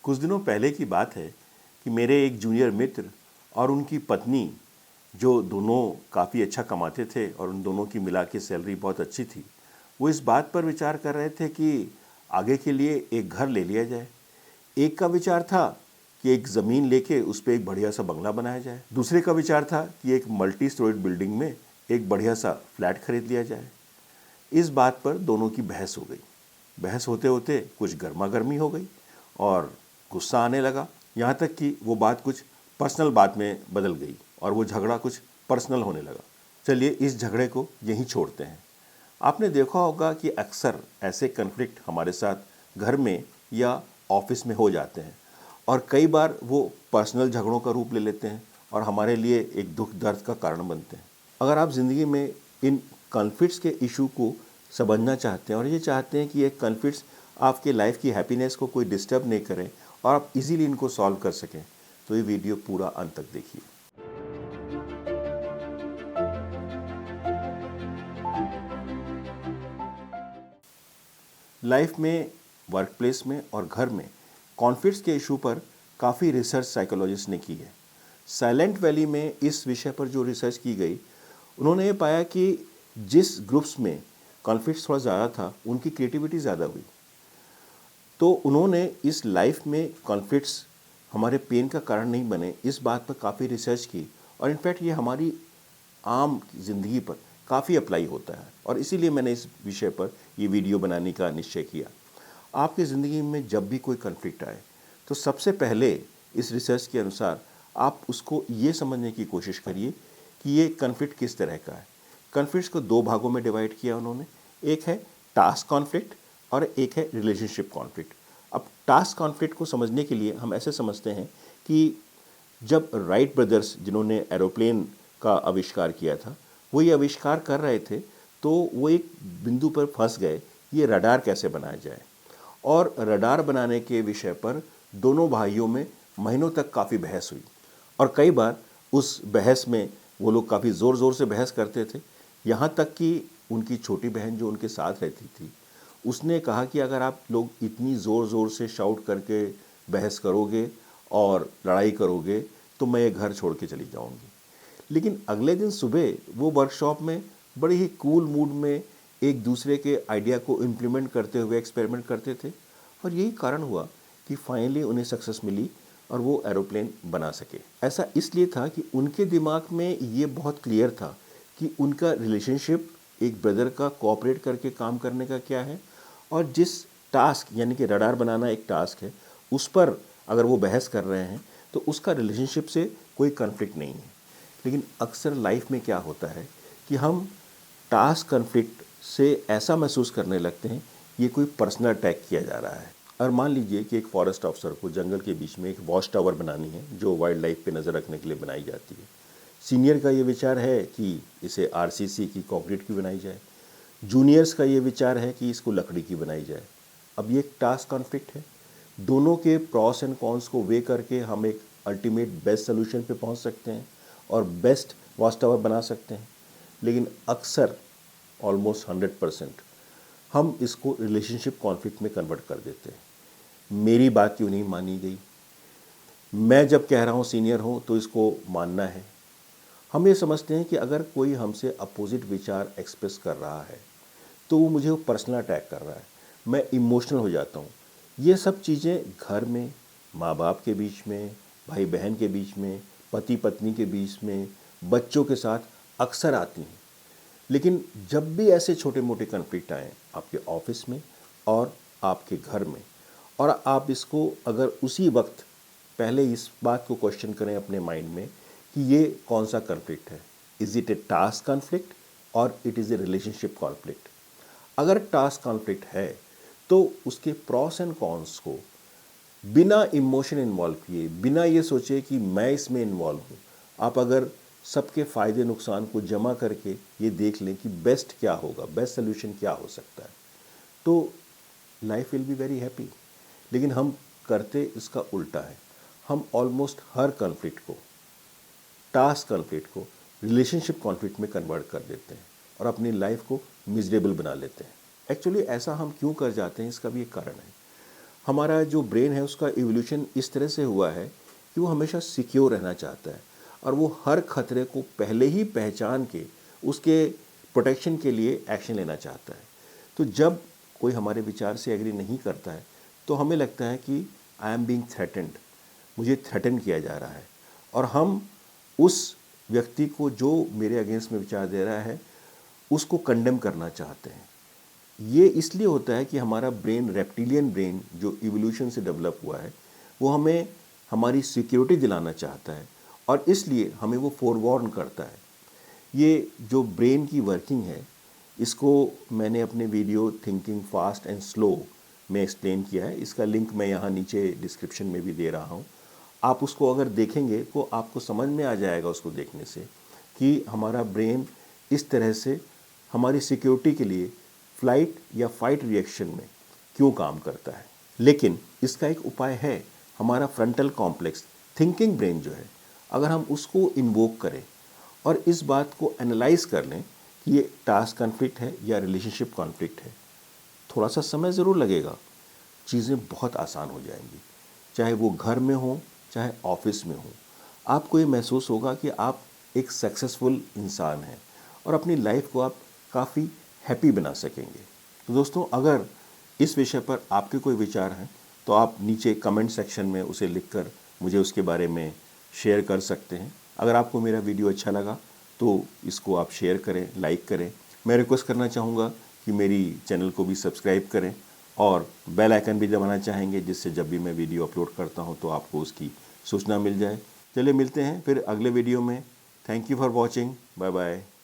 कुछ दिनों पहले की बात है कि मेरे एक जूनियर मित्र और उनकी पत्नी, जो दोनों काफ़ी अच्छा कमाते थे और उन दोनों की मिला के सैलरी बहुत अच्छी थी, वो इस बात पर विचार कर रहे थे कि आगे के लिए एक घर ले लिया जाए। एक का विचार था कि एक ज़मीन लेके उस पर एक बढ़िया सा बंगला बनाया जाए। दूसरे का विचार था कि एक मल्टी स्टोरेड बिल्डिंग में एक बढ़िया सा फ्लैट खरीद लिया जाए। इस बात पर दोनों की बहस हो गई। बहस होते होते कुछ गर्मा गर्मी हो गई और गुस्सा आने लगा। यहाँ तक कि वो बात कुछ पर्सनल बात में बदल गई और वो झगड़ा कुछ पर्सनल होने लगा। चलिए इस झगड़े को यहीं छोड़ते हैं। आपने देखा होगा कि अक्सर ऐसे कन्फ्लिक्ट हमारे साथ घर में या ऑफिस में हो जाते हैं और कई बार वो पर्सनल झगड़ों का रूप ले लेते हैं और हमारे लिए एक दुख दर्द का कारण बनते हैं। अगर आप ज़िंदगी में इन कॉन्फ्लिक्ट्स के इशू को समझना चाहते हैं और ये चाहते हैं कि ये कॉन्फ्लिक्ट्स आपके लाइफ की हैप्पीनेस को कोई डिस्टर्ब नहीं करें और आप इजीली इनको सॉल्व कर सकें, तो ये वीडियो पूरा अंत तक देखिए। लाइफ में, वर्क प्लेस में और घर में कॉन्फ्लिक्ट्स के इशू पर काफ़ी रिसर्च साइकोलॉजिस्ट ने की है। साइलेंट वैली में इस विषय पर जो रिसर्च की गई, उन्होंने ये पाया कि जिस ग्रुप्स में कॉन्फ्लिक्ट्स थोड़ा ज़्यादा था, उनकी क्रिएटिविटी ज़्यादा हुई। तो उन्होंने इस लाइफ में कॉन्फ्लिक्ट्स हमारे पेन का कारण नहीं बने, इस बात पर काफ़ी रिसर्च की और इनफैक्ट ये हमारी आम ज़िंदगी पर काफ़ी अप्लाई होता है और इसीलिए मैंने इस विषय पर ये वीडियो बनाने का निश्चय किया। आपकी ज़िंदगी में जब भी कोई कॉन्फ्लिक्ट आए, तो सबसे पहले इस रिसर्च के अनुसार आप उसको ये समझने की कोशिश करिए कि ये कॉन्फ्लिक्ट किस तरह का है। कॉन्फ्लिक्ट्स को दो भागों में डिवाइड किया उन्होंने। एक है टास्क कॉन्फ्लिक्ट और एक है रिलेशनशिप कॉन्फ्लिक्ट। अब टास्क कॉन्फ्लिक्ट को समझने के लिए हम ऐसे समझते हैं कि जब राइट ब्रदर्स, जिन्होंने एरोप्लेन का आविष्कार किया था, वो ये आविष्कार कर रहे थे, तो वो एक बिंदु पर फंस गए, ये रडार कैसे बनाया जाए। और रडार बनाने के विषय पर दोनों भाइयों में महीनों तक काफ़ी बहस हुई और कई बार उस बहस में वो लोग काफ़ी ज़ोर ज़ोर से बहस करते थे। यहाँ तक कि उनकी छोटी बहन जो उनके साथ रहती थी, उसने कहा कि अगर आप लोग इतनी ज़ोर ज़ोर से शाउट करके बहस करोगे और लड़ाई करोगे, तो मैं ये घर छोड़ के चली जाऊंगी। लेकिन अगले दिन सुबह वो वर्कशॉप में बड़े ही कूल मूड में एक दूसरे के आइडिया को इम्प्लीमेंट करते हुए एक्सपेरिमेंट करते थे और यही कारण हुआ कि फाइनली उन्हें सक्सेस मिली और वो एरोप्लेन बना सके। ऐसा इसलिए था कि उनके दिमाग में ये बहुत क्लियर था कि उनका रिलेशनशिप एक ब्रदर का कोऑपरेट करके काम करने का क्या है और जिस टास्क, यानी कि रडार बनाना एक टास्क है, उस पर अगर वो बहस कर रहे हैं तो उसका रिलेशनशिप से कोई कॉन्फ्लिक्ट नहीं है। लेकिन अक्सर लाइफ में क्या होता है कि हम टास्क कॉन्फ्लिक्ट से ऐसा महसूस करने लगते हैं ये कोई पर्सनल अटैक किया जा रहा है। और मान लीजिए कि एक फॉरेस्ट ऑफिसर को जंगल के बीच में एक वॉच टावर बनानी है जो वाइल्ड लाइफ पे नज़र रखने के लिए बनाई जाती है। सीनियर का ये विचार है कि इसे आरसीसी की कंक्रीट की बनाई जाए, जूनियर्स का ये विचार है कि इसको लकड़ी की बनाई जाए। अब ये एक टास्क कॉन्फ्लिक्ट है। दोनों के प्रॉस एंड कॉन्स को वे करके हम एक अल्टीमेट बेस्ट सोल्यूशन पे पहुंच सकते हैं और बेस्ट वॉच टावर बना सकते हैं। लेकिन अक्सर ऑलमोस्ट 100% हम इसको रिलेशनशिप कॉन्फ्लिक्ट में कन्वर्ट कर देते हैं। मेरी बात क्यों नहीं मानी गई, मैं जब कह रहा हूँ सीनियर हूँ तो इसको मानना है। हम ये समझते हैं कि अगर कोई हमसे अपोजिट विचार एक्सप्रेस कर रहा है तो वो मुझे पर्सनल अटैक कर रहा है, मैं इमोशनल हो जाता हूँ। ये सब चीज़ें घर में, माँ बाप के बीच में, भाई बहन के बीच में, पति पत्नी के बीच में, बच्चों के साथ अक्सर आती हैं। लेकिन जब भी ऐसे छोटे मोटे कॉन्फ्लिक्ट आएँ आपके ऑफिस में और आपके घर में, और आप इसको अगर उसी वक्त पहले इस बात को क्वेश्चन करें अपने माइंड में कि ये कौन सा कॉन्फ्लिक्ट है, is it a task conflict और it is a relationship conflict. अगर टास्क कॉन्फ्लिक्ट है तो उसके प्रॉस एंड कॉन्स को बिना इमोशन इन्वॉल्व किए, बिना ये सोचे कि मैं इसमें इन्वॉल्व हूँ, आप अगर सबके फ़ायदे नुकसान को जमा करके ये देख लें कि बेस्ट क्या होगा, बेस्ट सोल्यूशन क्या हो सकता है, तो life will be very happy. लेकिन हम करते इसका उल्टा है। हम ऑलमोस्ट हर कॉन्फ्लिक्ट को, टास्क कॉन्फ्लिक्ट को रिलेशनशिप कॉन्फ्लिक्ट में कन्वर्ट कर देते हैं और अपनी लाइफ को मिजरेबल बना लेते हैं। एक्चुअली ऐसा हम क्यों कर जाते हैं, इसका भी एक कारण है। हमारा जो ब्रेन है उसका इवोल्यूशन इस तरह से हुआ है कि वो हमेशा सिक्योर रहना चाहता है और वो हर खतरे को पहले ही पहचान के उसके प्रोटेक्शन के लिए एक्शन लेना चाहता है। तो जब कोई हमारे विचार से एग्री नहीं करता है तो हमें लगता है कि आई एम बीइंग थ्रेटेंड, मुझे थ्रेटन किया जा रहा है, और हम उस व्यक्ति को जो मेरे अगेंस्ट में विचार दे रहा है उसको कंडेम करना चाहते हैं। ये इसलिए होता है कि हमारा ब्रेन, रेप्टिलियन ब्रेन जो इवोल्यूशन से डेवलप हुआ है, वो हमें हमारी सिक्योरिटी दिलाना चाहता है और इसलिए हमें वो फोरवॉर्न करता है। ये जो ब्रेन की वर्किंग है इसको मैंने अपने video thinking fast and slow में एक्सप्लेन किया है। इसका लिंक मैं यहाँ नीचे डिस्क्रिप्शन में भी दे रहा हूँ। आप उसको अगर देखेंगे तो आपको समझ में आ जाएगा उसको देखने से कि हमारा ब्रेन इस तरह से हमारी सिक्योरिटी के लिए फ्लाइट या फाइट रिएक्शन में क्यों काम करता है। लेकिन इसका एक उपाय है, हमारा फ्रंटल कॉम्प्लेक्स थिंकिंग ब्रेन जो है, अगर हम उसको इन्वोक करें और इस बात को एनालाइज कर लें कि ये टास्क कॉन्फ्लिक्ट है या रिलेशनशिप कॉन्फ्लिक्ट है, थोड़ा सा समय ज़रूर लगेगा, चीज़ें बहुत आसान हो जाएंगी। चाहे वो घर में हो चाहे ऑफिस में हो, आपको ये महसूस होगा कि आप एक सक्सेसफुल इंसान हैं और अपनी लाइफ को आप काफ़ी हैप्पी बना सकेंगे। तो दोस्तों, अगर इस विषय पर आपके कोई विचार हैं तो आप नीचे कमेंट सेक्शन में उसे लिखकर मुझे उसके बारे में शेयर कर सकते हैं। अगर आपको मेरा वीडियो अच्छा लगा तो इसको आप शेयर करें, लाइक करें। मैं रिक्वेस्ट करना चाहूँगा कि मेरी चैनल को भी सब्सक्राइब करें और बेल आइकन भी दबाना चाहेंगे, जिससे जब भी मैं वीडियो अपलोड करता हूँ तो आपको उसकी सूचना मिल जाए। चलिए मिलते हैं फिर अगले वीडियो में। Thank you for watching. Bye bye.